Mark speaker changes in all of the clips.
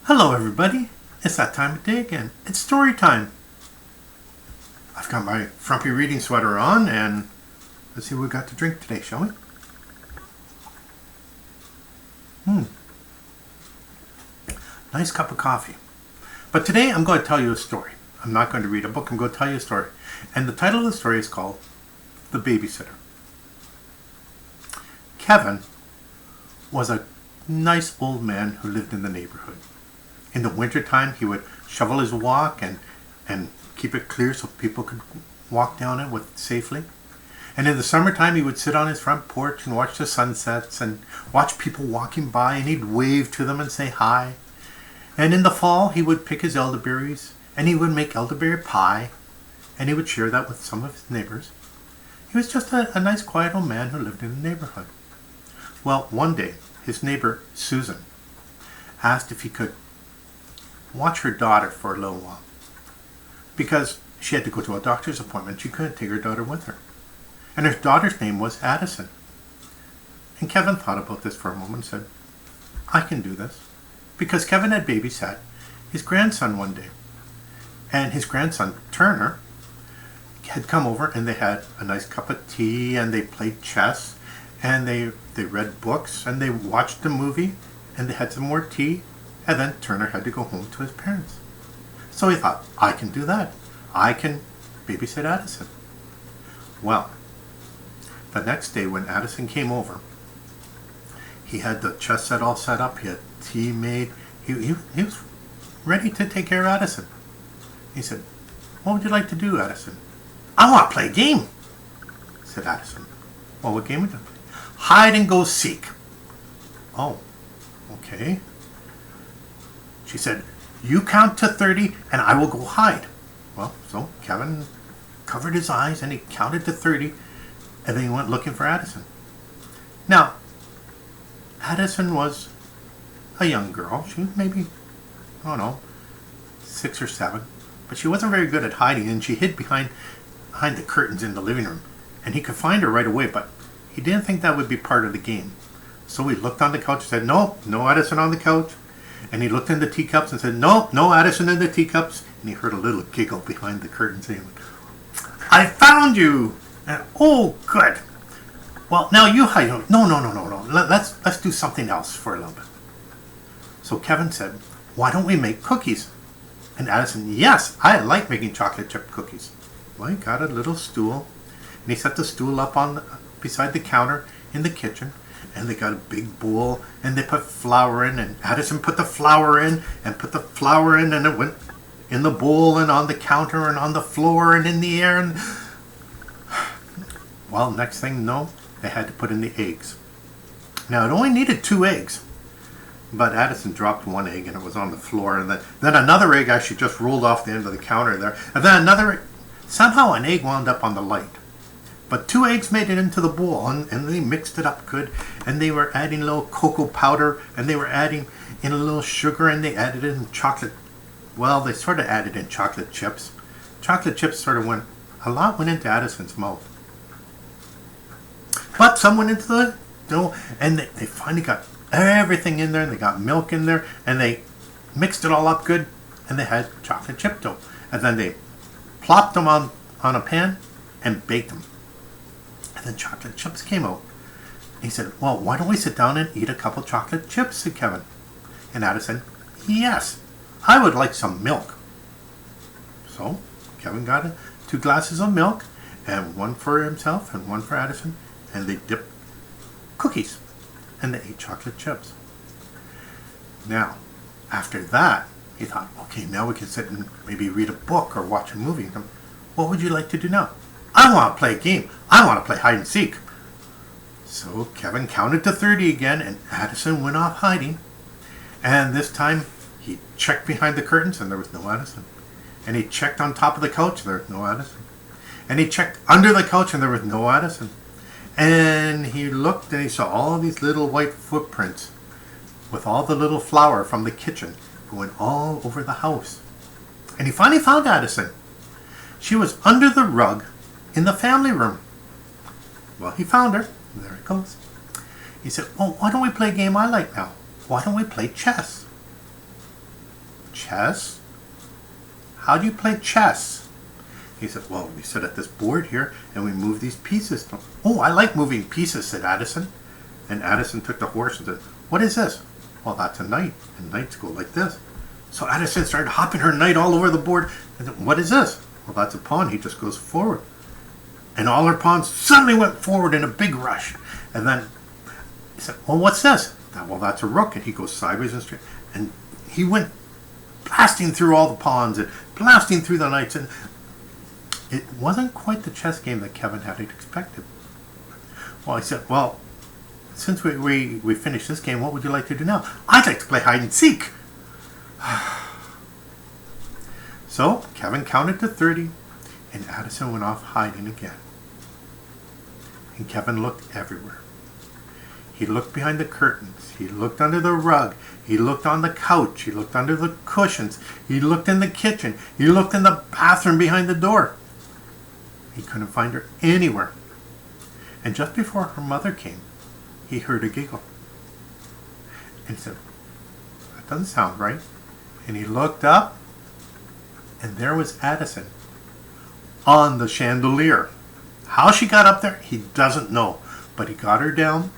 Speaker 1: Hello everybody, it's that time of day again. It's story time. I've got my frumpy reading sweater on and let's see what we got to drink today, shall we? Nice cup of coffee. But today I'm going to tell you a story. I'm not going to read a book, I'm going to tell you a story. And the title of the story is called The Babysitter. Kevin was a nice old man who lived in the neighborhood. In the wintertime, he would shovel his walk and keep it clear so people could walk down it safely. And in the summertime, he would sit on his front porch and watch the sunsets and watch people walking by, and he'd wave to them and say hi. And in the fall, he would pick his elderberries and he would make elderberry pie, and he would share that with some of his neighbors. He was just a nice, quiet old man who lived in the neighborhood. Well, one day, his neighbor, Susan, asked if he could watch her daughter for a little while, because she had to go to a doctor's appointment. She couldn't take her daughter with her. And her daughter's name was Addison. And Kevin thought about this for a moment and said, I can do this. Because Kevin had babysat his grandson one day. And his grandson, Turner, had come over and they had a nice cup of tea and they played chess and they read books and they watched a movie and they had some more tea. And then Turner had to go home to his parents. So he thought, I can do that. I can babysit Addison. Well, the next day when Addison came over, he had the chess set all set up. He had tea made. He was ready to take care of Addison. He said, what would you like to do, Addison? I want to play a game, said Addison. Well, what game would you play? Hide and go seek. Oh, okay. She said, you count to 30 and I will go hide. Well, so Kevin covered his eyes and he counted to 30 and then he went looking for Addison. Now, Addison was a young girl. She was maybe, I don't know, 6 or 7. But she wasn't very good at hiding and she hid behind the curtains in the living room. And he could find her right away, but he didn't think that would be part of the game. So he looked on the couch and said, no Addison on the couch. And he looked in the teacups and said, no Addison in the teacups. And he heard a little giggle behind the curtains. And he went, I found you. And, oh, good. Well, now you hide. No. Let's do something else for a little bit. So Kevin said, why don't we make cookies? And Addison, yes, I like making chocolate chip cookies. Well, he got a little stool and he set the stool up beside the counter in the kitchen. And they got a big bowl and they put flour in, and Addison put the flour in and put the flour in, and it went in the bowl and on the counter and on the floor and in the air. And well, next thing you know, they had to put in the eggs. Now it only needed 2 eggs, but Addison dropped 1 egg and it was on the floor, and then another egg actually just rolled off the end of the counter there, and then somehow an egg wound up on the light. But 2 eggs made it into the bowl, and they mixed it up good, and they were adding a little cocoa powder, and they were adding in a little sugar, and they added in chocolate. Well, they sort of added in chocolate chips. Chocolate chips sort of went into Addison's mouth. But some went into the dough, and they finally got everything in there, and they got milk in there, and they mixed it all up good, and they had chocolate chip dough. And then they plopped them on a pan and baked them. And then chocolate chips came out. He said, well, why don't we sit down and eat a couple chocolate chips, said Kevin. And Addison, yes, I would like some milk. So Kevin got 2 glasses of milk, and 1 for himself and 1 for Addison, and they dipped cookies and they ate chocolate chips. Now, after that, he thought, okay, now we can sit and maybe read a book or watch a movie. What would you like to do now? I want to play a game. I want to play hide and seek. So Kevin counted to 30 again, and Addison went off hiding. And this time, he checked behind the curtains, and there was no Addison. And he checked on top of the couch, there was no Addison. And he checked under the couch, and there was no Addison. And he looked, and he saw all these little white footprints with all the little flour from the kitchen going all over the house. And he finally found Addison. She was under the rug in the family room. Well, he found her. There it goes. He said, well, why don't we play a game I like now? Why don't we play chess? Chess? How do you play chess? He said, well, we sit at this board here and we move these pieces. Oh, I like moving pieces, said Addison. And Addison took the horse and said, what is this? Well, that's a knight, and knights go like this. So Addison started hopping her knight all over the board. And said, what is this? Well, that's a pawn. He just goes forward. And all her pawns suddenly went forward in a big rush. And then he said, well, what's this? Well, that's a rook. And he goes sideways and straight. And he went blasting through all the pawns and blasting through the knights. And it wasn't quite the chess game that Kevin had expected. Well, I said, well, since we finished this game, what would you like to do now? I'd like to play hide and seek. So Kevin counted to 30 and Addison went off hiding again. And Kevin looked everywhere. He looked behind the curtains. He looked under the rug. He looked on the couch. He looked under the cushions. He looked in the kitchen. He looked in the bathroom behind the door. He couldn't find her anywhere. And just before her mother came, he heard a giggle. And said, that doesn't sound right. And he looked up, and there was Addison on the chandelier. How she got up there, he doesn't know. But he got her down,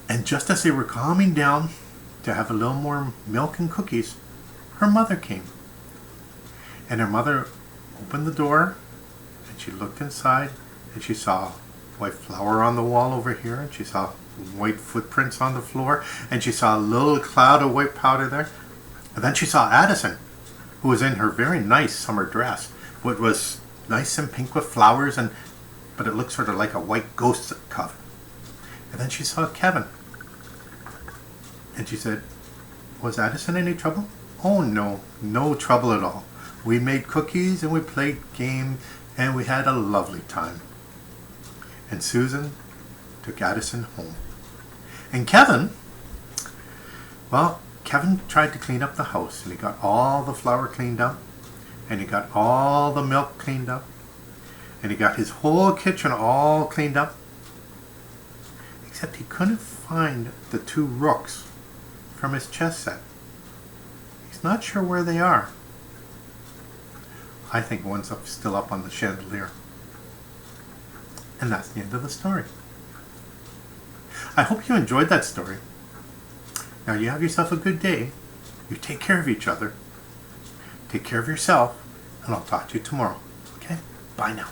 Speaker 1: and just as they were calming down to have a little more milk and cookies, her mother came. And her mother opened the door, and she looked inside, and she saw white flour on the wall over here, and she saw white footprints on the floor, and she saw a little cloud of white powder there. And then she saw Addison, who was in her very nice summer dress, which was nice and pink with flowers, but it looked sort of like a white ghost cover. And then she saw Kevin. And she said, was Addison in any trouble? Oh no, no trouble at all. We made cookies and we played games and we had a lovely time. And Susan took Addison home. And Kevin, well, Kevin tried to clean up the house, and he got all the flour cleaned up, and he got all the milk cleaned up, and he got his whole kitchen all cleaned up, except he couldn't find the 2 rooks from his chess set. He's not sure where they are. I think one's still up on the chandelier. And that's the end of the story. I hope you enjoyed that story. Now you have yourself a good day. You take care of each other. Take care of yourself. And I'll talk to you tomorrow. Okay? Bye now.